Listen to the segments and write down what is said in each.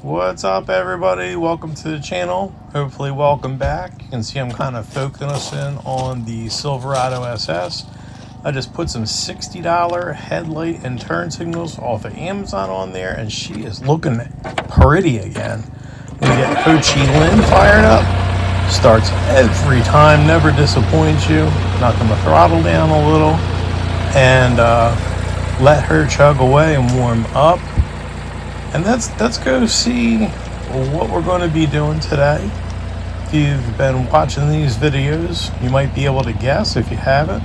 What's up, everybody? Welcome to the channel. Hopefully welcome back. You can see I'm kind of focusing on the Silverado SS. I just put some $60 headlight and turn signals off of Amazon on there, and she is looking pretty again. We get Ho Chi Lin fired up. Starts every time, never disappoints you. Knocking the throttle down a little and let her chug away and warm up. And let's go see what we're going to be doing today. If you've been watching these videos, you might be able to guess. If you haven't,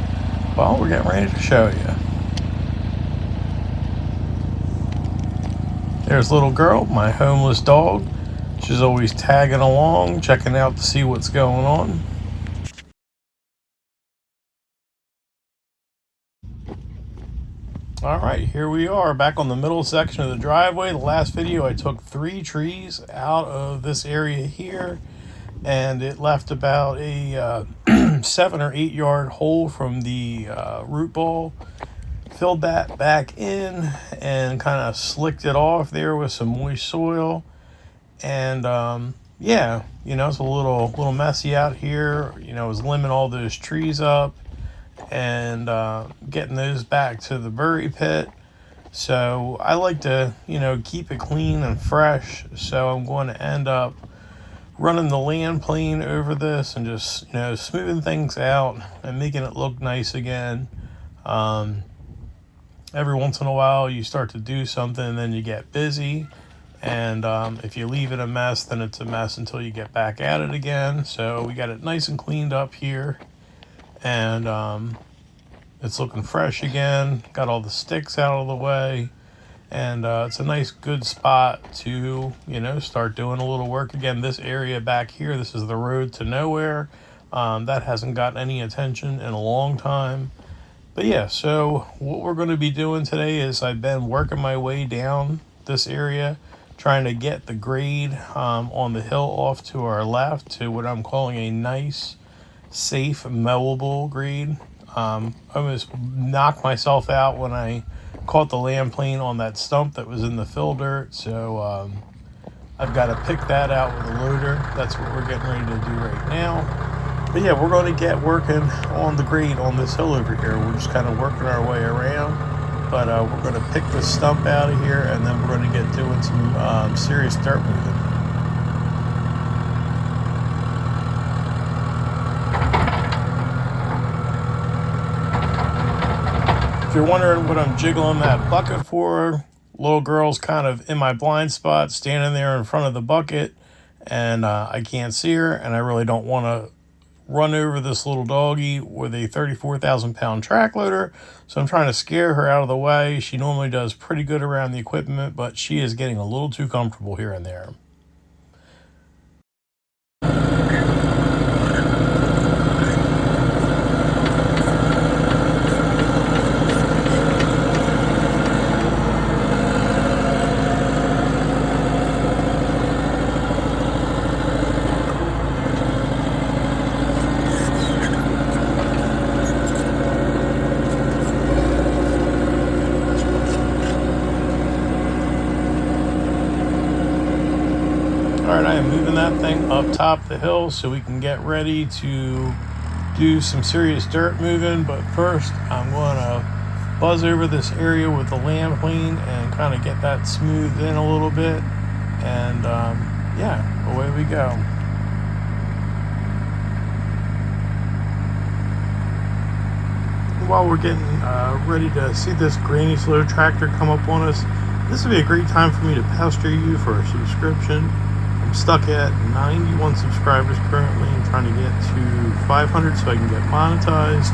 well, we're getting ready to show you. There's little girl, my homeless dog. She's always tagging along, checking out to see what's going on. Alright, here we are back on the middle section of the driveway. The last video I took 3 trees out of this area here, and it left about a 7 or 8 yard hole from the root ball. Filled that back in and kind of slicked it off there with some moist soil. And yeah, it's a little messy out here. I was limbing all those trees up and getting those back to the bury pit. So I like to keep it clean and fresh, so I'm going to end up running the land plane over this and just smoothing things out and making it look nice again. Every once in a while you start to do something and then you get busy, and if you leave it a mess, then it's a mess until you get back at it again. So we got it nice and cleaned up here, and it's looking fresh again. Got all the sticks out of the way, and it's a nice good spot to start doing a little work again. This area back here, this is the road to nowhere. That hasn't gotten any attention in a long time. But yeah, so what we're going to be doing today is I've been working my way down this area, trying to get the grade on the hill off to our left to what I'm calling a nice, safe, mowable grade. I almost knocked myself out when I caught the land plane on that stump that was in the fill dirt. So I've got to pick that out with a loader. That's what we're getting ready to do right now. But yeah, we're going to get working on the grade on this hill over here. We're just kind of working our way around. But we're going to pick this stump out of here, and then we're going to get doing some serious dirt moving. If you're wondering what I'm jiggling that bucket for, little girl's kind of in my blind spot, standing there in front of the bucket, and I can't see her, and I really don't want to run over this little doggy with a 34,000 pound track loader, so I'm trying to scare her out of the way. She normally does pretty good around the equipment, but she is getting a little too comfortable here and there. Alright, I am moving that thing up top the hill so we can get ready to do some serious dirt moving. But first, I'm going to buzz over this area with the land plane and kind of get that smoothed in a little bit. And yeah, away we go. While we're getting ready to see this granny slow tractor come up on us, this would be a great time for me to pester you for a subscription. I'm stuck at 91 subscribers currently. I'm trying to get to 500 so I can get monetized.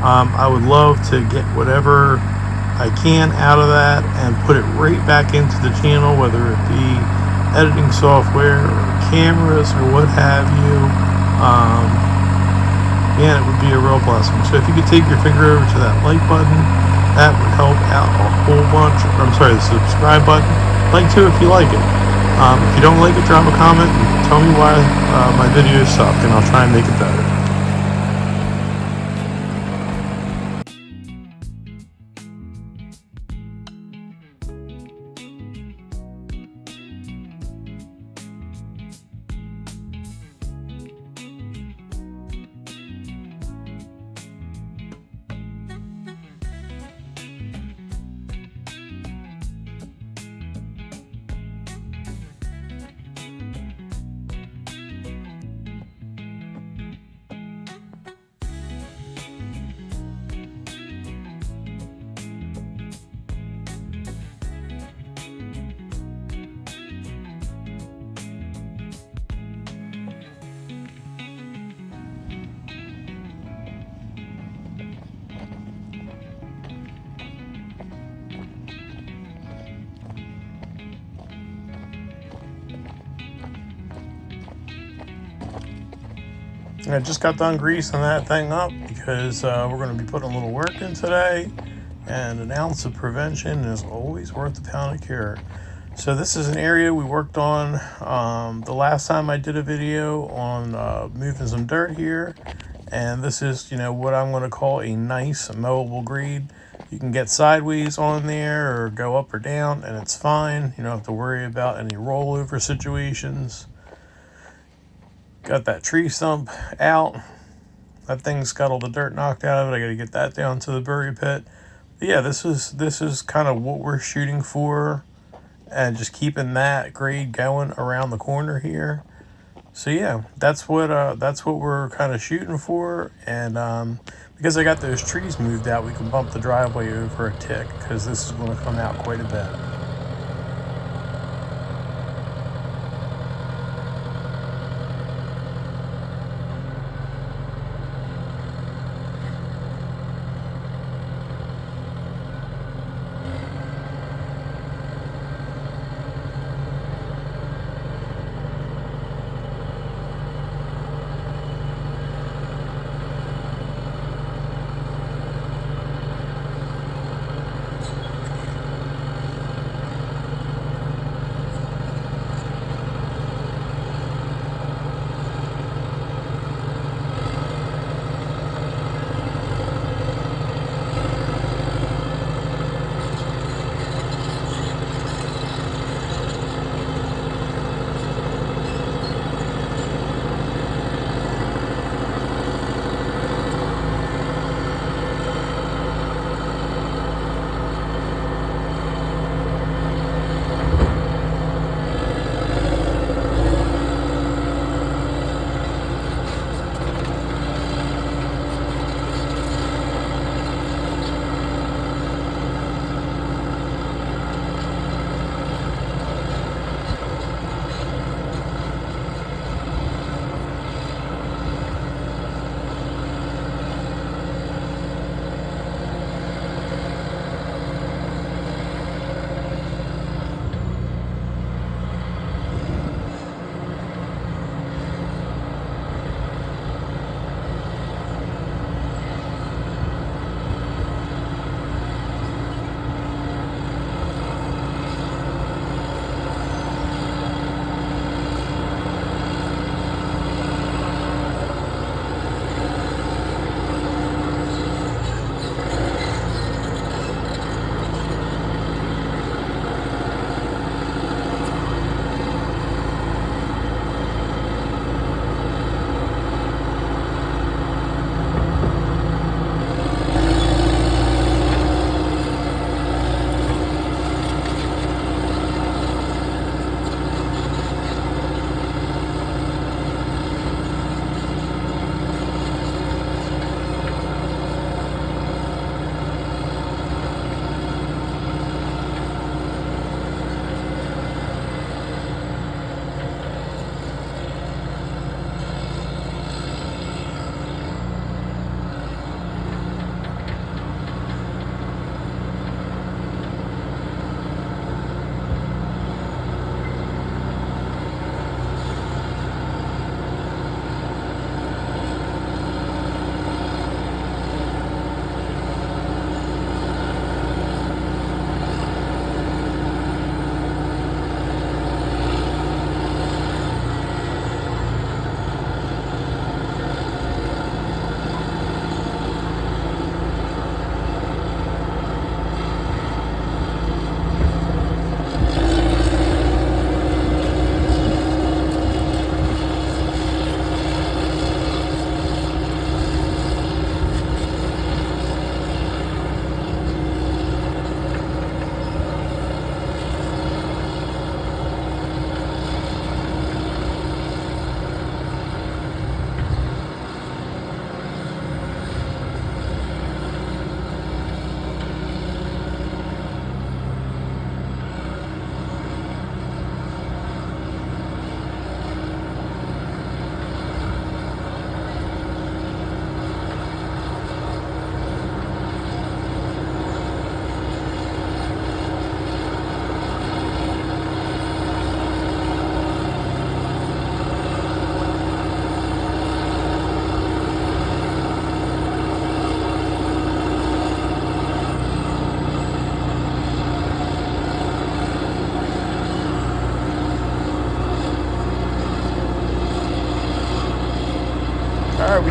I would love to get whatever I can out of that and put it right back into the channel, whether it be editing software or cameras or what have you. Man, it would be a real blessing. So if you could take your finger over to that like button, that would help out a whole bunch. I'm sorry, the subscribe button. Like too if you like it. If you don't like it, drop a comment and tell me why my videos suck, and I'll try and make it better. I just got done greasing that thing up because we're going to be putting a little work in today, and an ounce of prevention is always worth a pound of cure. So this is an area we worked on the last time I did a video on moving some dirt here, and this is, what I'm going to call a nice mowable grade. You can get sideways on there or go up or down, and it's fine. You don't have to worry about any rollover situations. Got that tree stump out. That thing's got all the dirt knocked out of it. I got to get that down to the bury pit. But yeah, this is kind of what we're shooting for, and just keeping that grade going around the corner here. So yeah, that's what we're kind of shooting for. And because I got those trees moved out, we can bump the driveway over a tick, because this is going to come out quite a bit.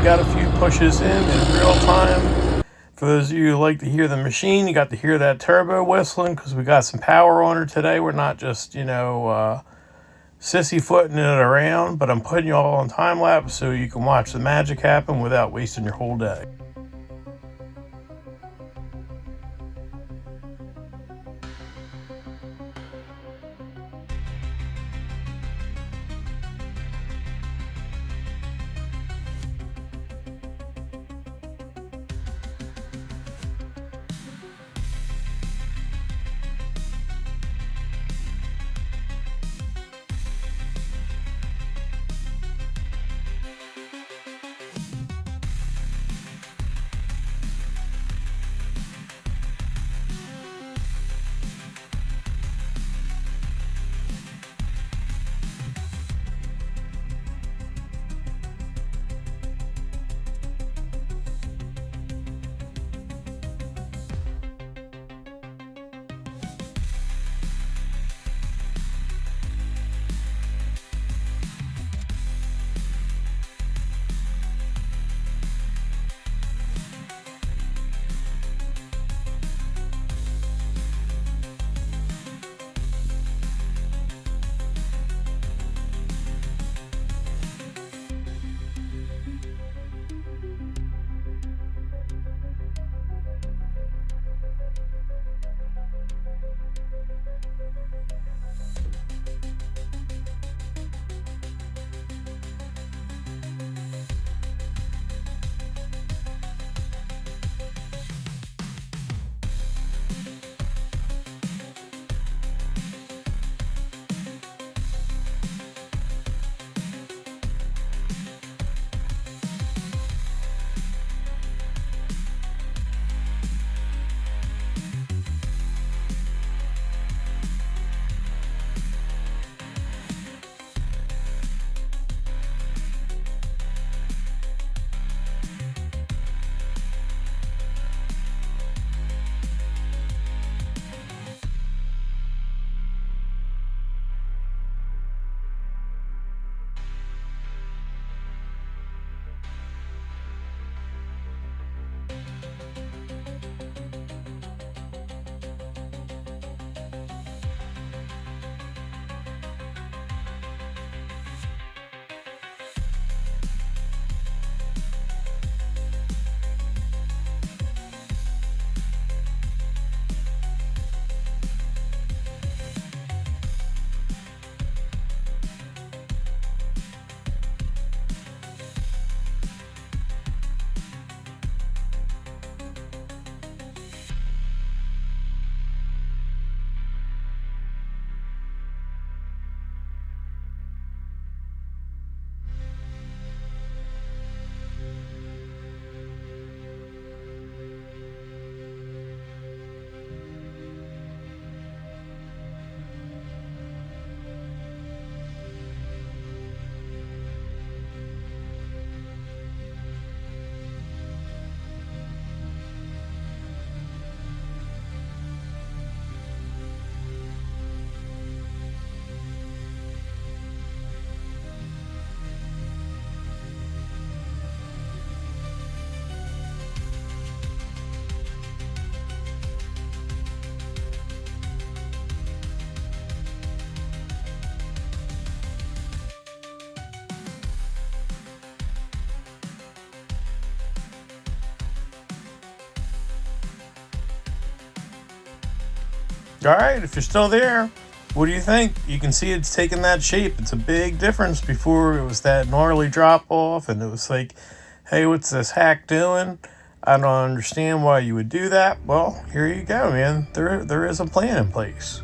got a few pushes in real time. For those of you who like to hear the machine, you got to hear that turbo whistling because we got some power on her today. We're not just, sissy footing it around, but I'm putting you all on time lapse so you can watch the magic happen without wasting your whole day. All right, if you're still there, what do you think? You can see it's taking that shape. It's a big difference. Before it was that gnarly drop off, and it was like, hey, what's this hack doing? I don't understand why you would do that. Well, here you go, man. There is a plan in place.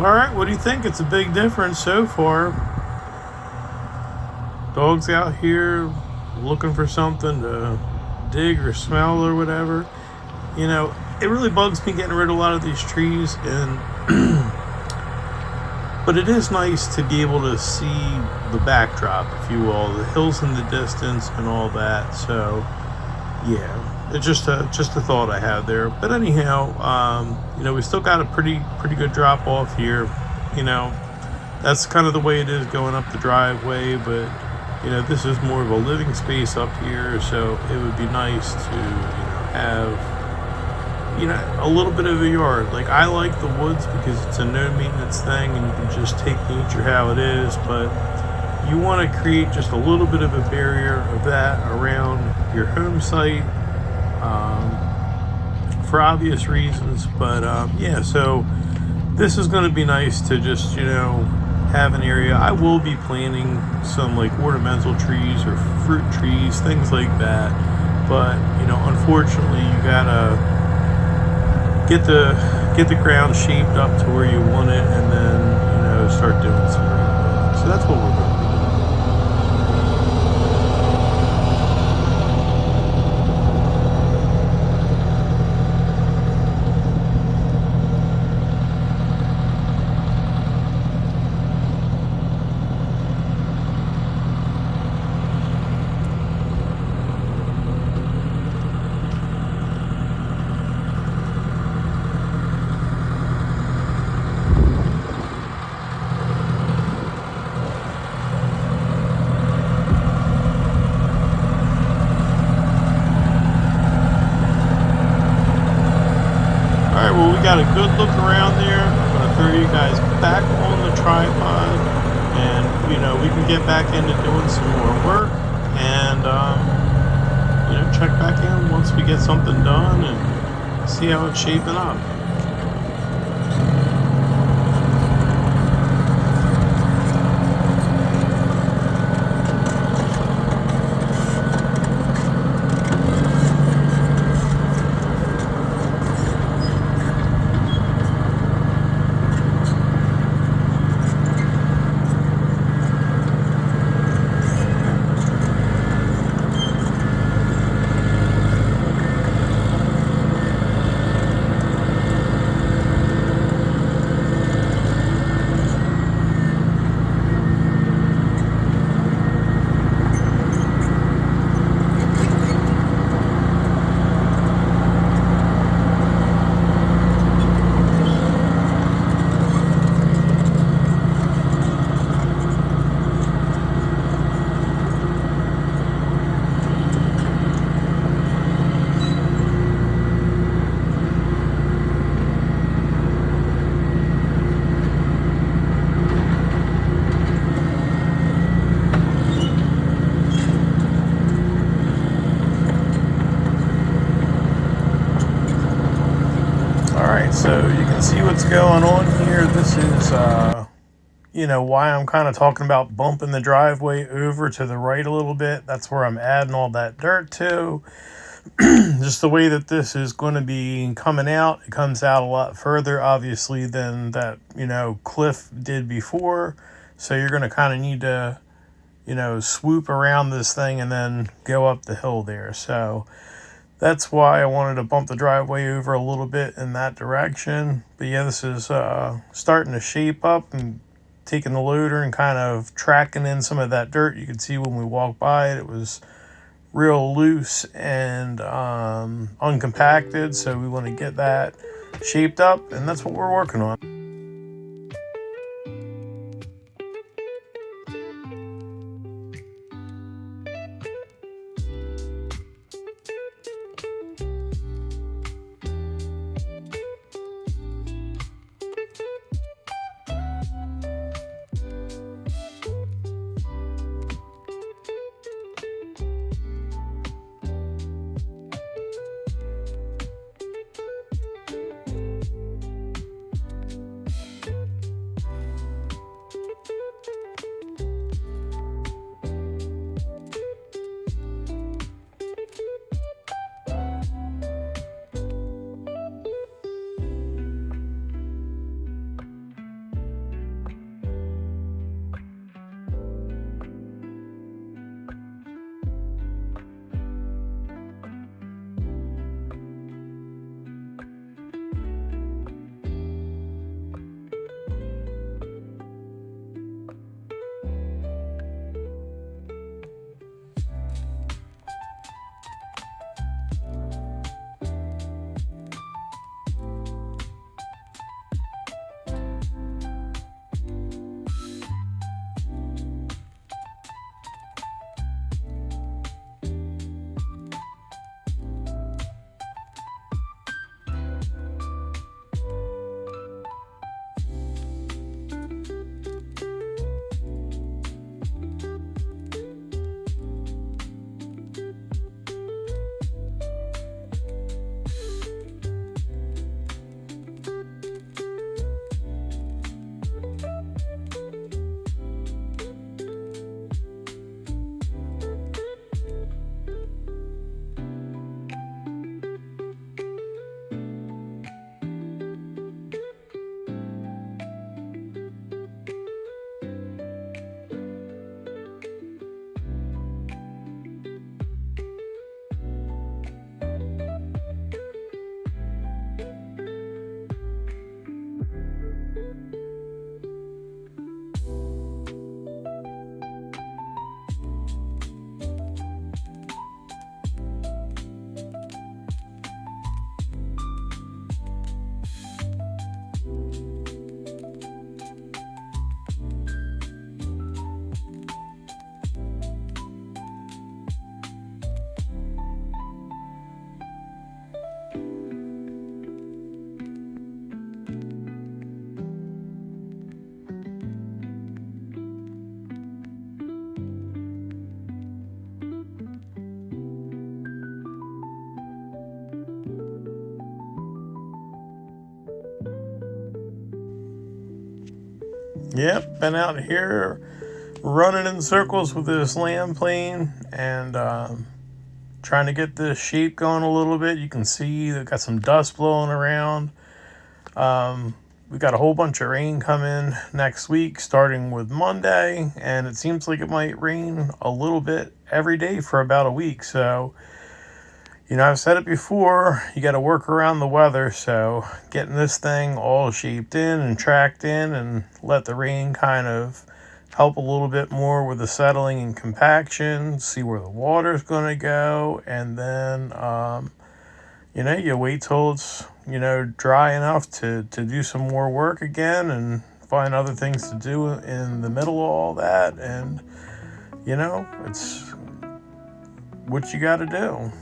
All right, what do you think? It's a big difference so far. Dogs out here looking for something to dig or smell or whatever. You know, it really bugs me getting rid of a lot of these trees, and but it is nice to be able to see the backdrop, if you will, the hills in the distance and all that. So, yeah, it's just a thought I had there. But anyhow, you know, we still got a pretty good drop off here. You know, that's kind of the way it is going up the driveway, but you know, this is more of a living space up here, so it would be nice to, have, a little bit of a yard. Like, I like the woods because it's a no maintenance thing and you can just take nature how it is, but you want to create just a little bit of a barrier of that around your home site, for obvious reasons. But yeah, so this is going to be nice to just, have an area. I will be planting some like ornamental trees or fruit trees, things like that. But unfortunately, you gotta get the ground shaped up to where you want it, and then start doing some rain. So that's what we're doing. Alright, well, we got a good look around there. I'm going to throw you guys back on the tripod, and, we can get back into doing some more work, and, check back in once we get something done and see how it's shaping up. Alright, so you can see what's going on here. This is, why I'm kind of talking about bumping the driveway over to the right a little bit. That's where I'm adding all that dirt to. Just the way that this is going to be coming out, it comes out a lot further, obviously, than that, cliff did before. So you're going to kind of need to, swoop around this thing and then go up the hill there. So that's why I wanted to bump the driveway over a little bit in that direction. But yeah, this is starting to shape up and taking the loader and kind of tracking in some of that dirt. You could see when we walked by it, it was real loose and uncompacted. So we want to get that shaped up, and that's what we're working on. Yep, been out here running in circles with this land plane and trying to get this shape going a little bit. You can see they've got some dust blowing around. We got a whole bunch of rain coming next week, starting with Monday, and it seems like it might rain a little bit every day for about a week. So, I've said it before, you got to work around the weather. So getting this thing all shaped in and tracked in and let the rain kind of help a little bit more with the settling and compaction, see where the water's going to go, and then you wait till it's dry enough to do some more work again and find other things to do in the middle of all that. And it's what you got to do.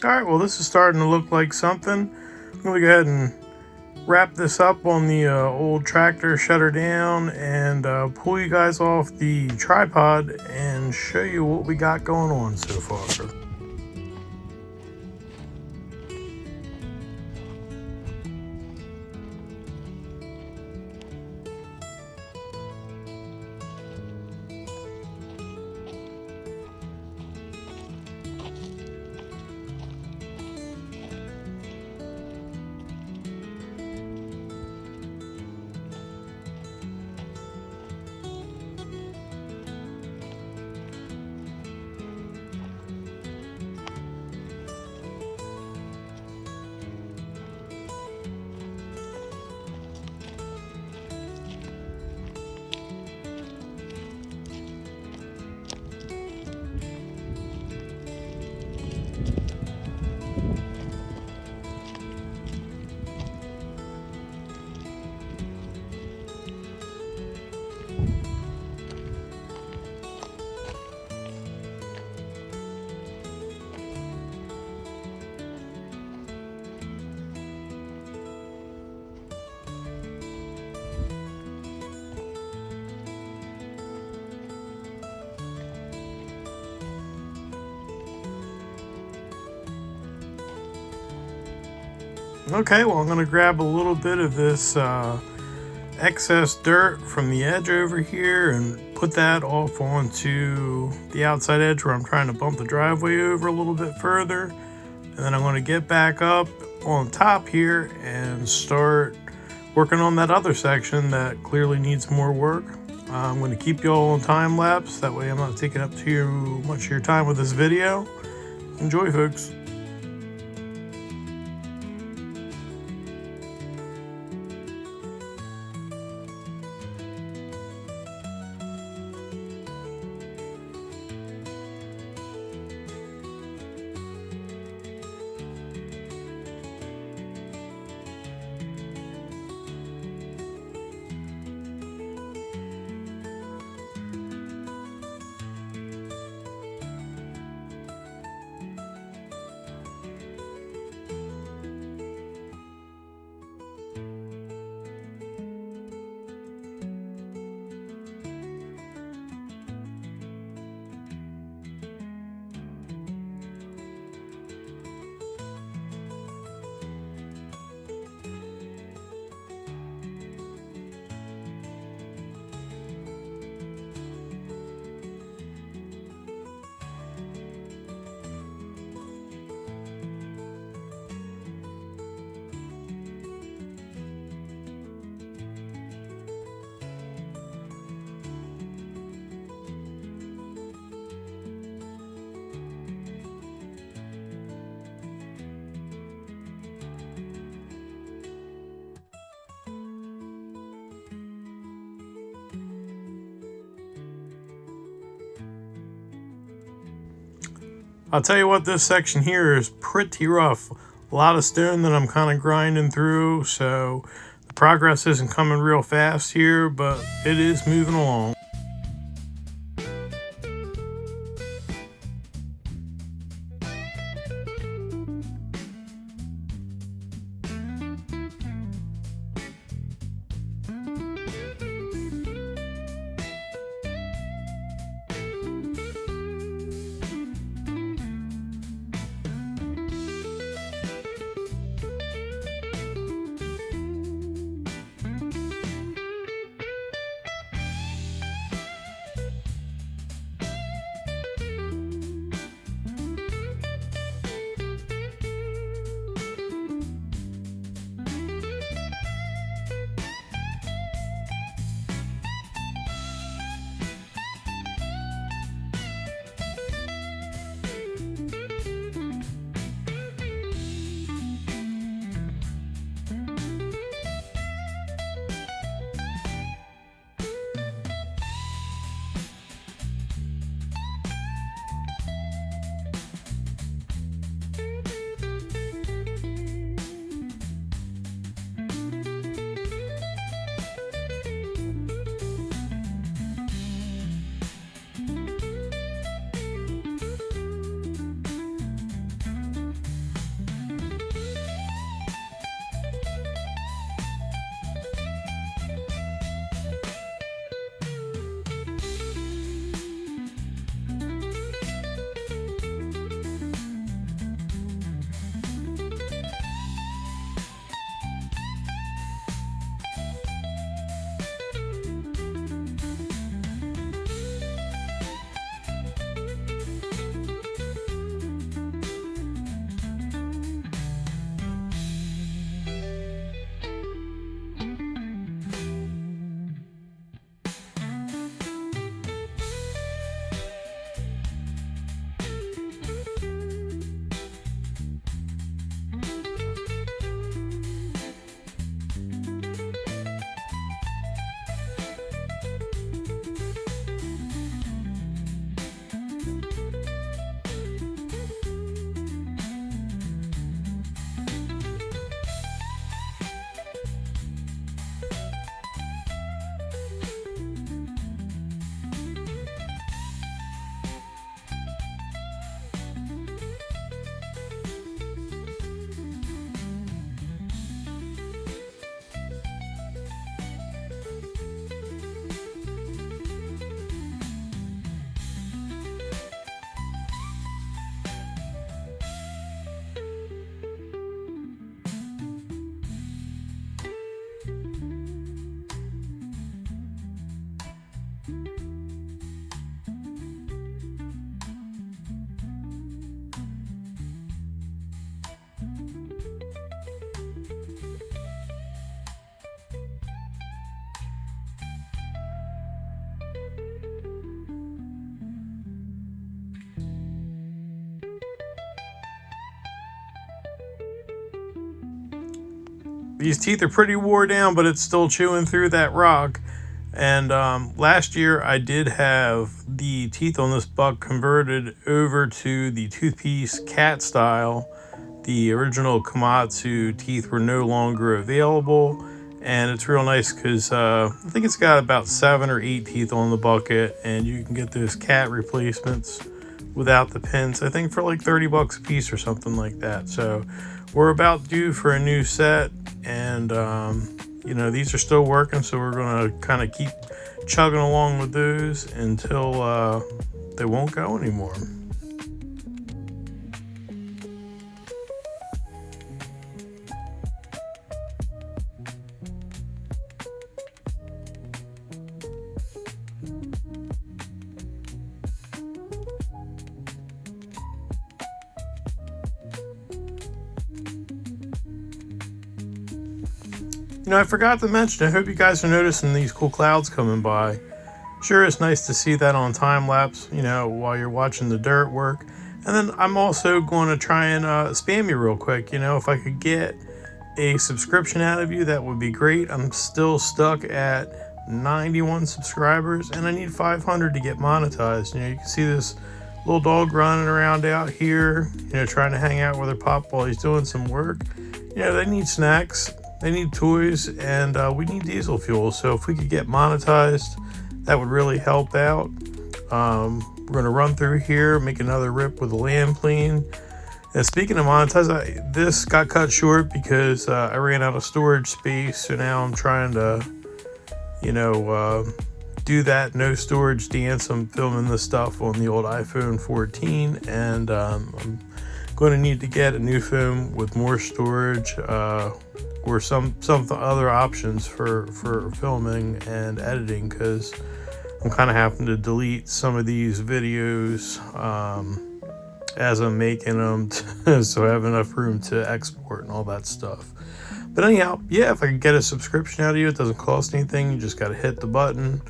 All right, well, this is starting to look like something. I'm going to go ahead and wrap this up on the old tractor, shut her down, and pull you guys off the tripod and show you what we got going on so far. Okay, well, I'm going to grab a little bit of this excess dirt from the edge over here and put that off onto the outside edge where I'm trying to bump the driveway over a little bit further. And then I'm going to get back up on top here and start working on that other section that clearly needs more work. I'm going to keep you all on time lapse. That way I'm not taking up too much of your time with this video. Enjoy, folks. I'll tell you what, this section here is pretty rough. A lot of stone that I'm kind of grinding through, so the progress isn't coming real fast here, but it is moving along. These teeth are pretty wore down, but it's still chewing through that rock. And last year I did have the teeth on this buck converted over to the toothpiece cat style. The original Komatsu teeth were no longer available, and it's real nice because I think it's got about 7 or 8 teeth on the bucket, and you can get those cat replacements without the pins, I think for like 30 bucks a piece or something like that. So we're about due for a new set, and you know, these are still working, so we're gonna kind of keep chugging along with those until they won't go anymore. You know, I forgot to mention, I hope you guys are noticing these cool clouds coming by. Sure, it's nice to see that on time lapse, you know, while you're watching the dirt work. And then I'm also going to try and spam you real quick. You know, if I could get a subscription out of you, that would be great. I'm still stuck at 91 subscribers, and I need 500 to get monetized. You know, you can see this Little dog running around out here, you know, trying to hang out with her pop while he's doing some work. You know, they need snacks, they need toys, and we need diesel fuel. So if we could get monetized, that would really help out. We're going to run through here, make another rip with the land plane. And speaking of monetize, this got cut short because I ran out of storage space. So now I'm trying to, you know, do that no storage dance. I'm filming this stuff on the old iPhone 14, and I'm going to need to get a new phone with more storage or some other options for filming and editing, because I'm kind of having to delete some of these videos as I'm making them so I have enough room to export and all that stuff. But anyhow, yeah, if I could get a subscription out of you, it doesn't cost anything. You just got to hit the button,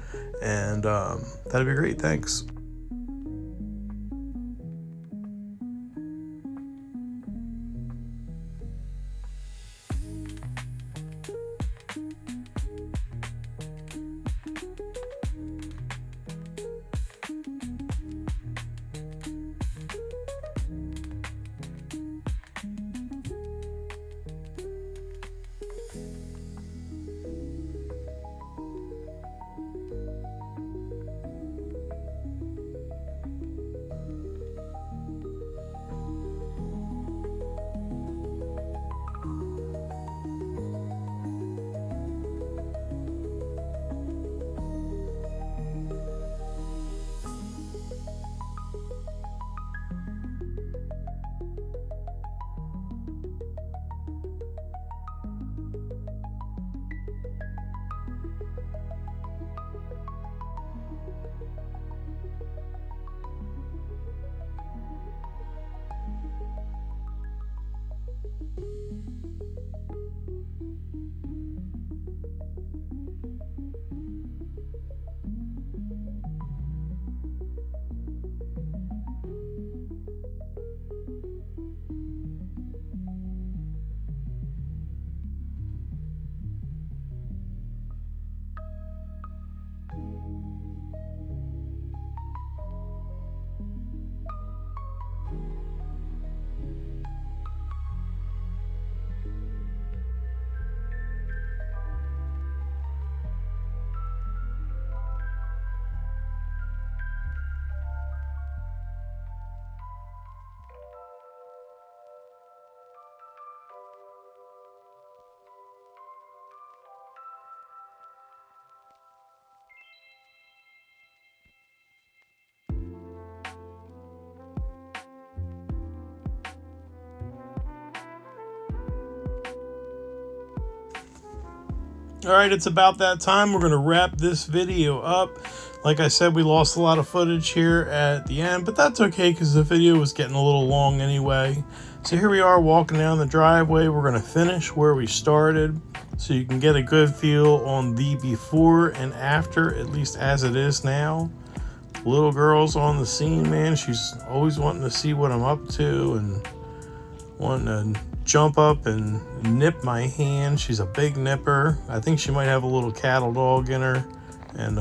and that'd be great. Thanks. All right, it's about that time. We're going to wrap this video up. Like I said, we lost a lot of footage here at the end, but that's okay because the video was getting a little long anyway. So here we are walking down the driveway. We're going to finish where we started so you can get a good feel on the before and after, at least as it is now. Little girl's on the scene, man. She's always wanting to see what I'm up to and wanting to jump up and nip my hand. She's a big nipper. I think she might have a little cattle dog in her, and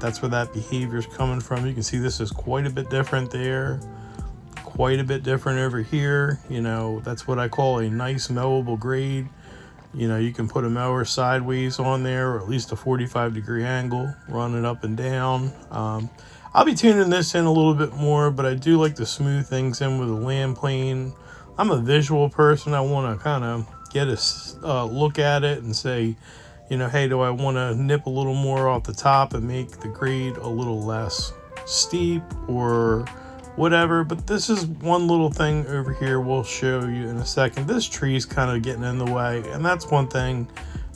that's where that behavior is coming from. You can see this is quite a bit different there, quite a bit different over here. You know, that's what I call a nice mowable grade. You know, you can put a mower sideways on there, or at least a 45-degree angle, run it up and down. I'll be tuning this in a little bit more, but I do like to smooth things in with a land plane. I'm a visual person. I want to kind of get a look at it and say, you know, hey, do I want to nip a little more off the top and make the grade a little less steep or whatever. But this is one little thing over here we'll show you in a second. This tree is kind of getting in the way, and that's one thing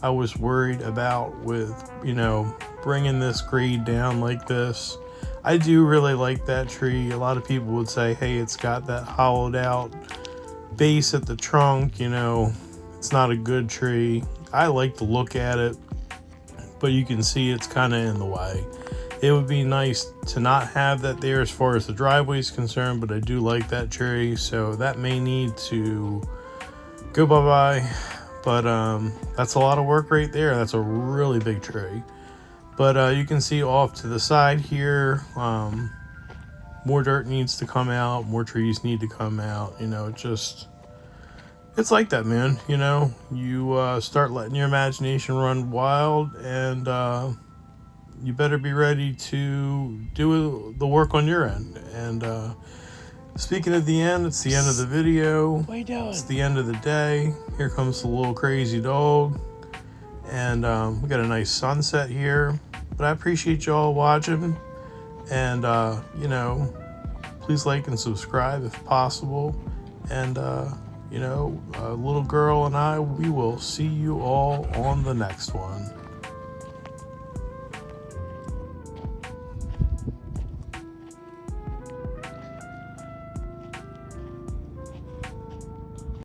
I was worried about with, you know, bringing this grade down like this. I do really like that tree. A lot of people would say, hey, it's got that hollowed out base at the trunk, you know, it's not a good tree. I like to look at it, but you can see it's kind of in the way. It would be nice to not have that there as far as the driveway is concerned, but I do like that tree, so that may need to go bye-bye. But that's a lot of work right there. That's a really big tree. But you can see off to the side here, more dirt needs to come out, more trees need to come out. It's like that, man. You start letting your imagination run wild, and you better be ready to do the work on your end. And speaking of the end, it's the end of the video. What are you doing? It's the end of the day. Here comes the little crazy dog. And we got a nice sunset here. But I appreciate y'all watching. And, please like and subscribe if possible. And, little girl and I, we will see you all on the next one.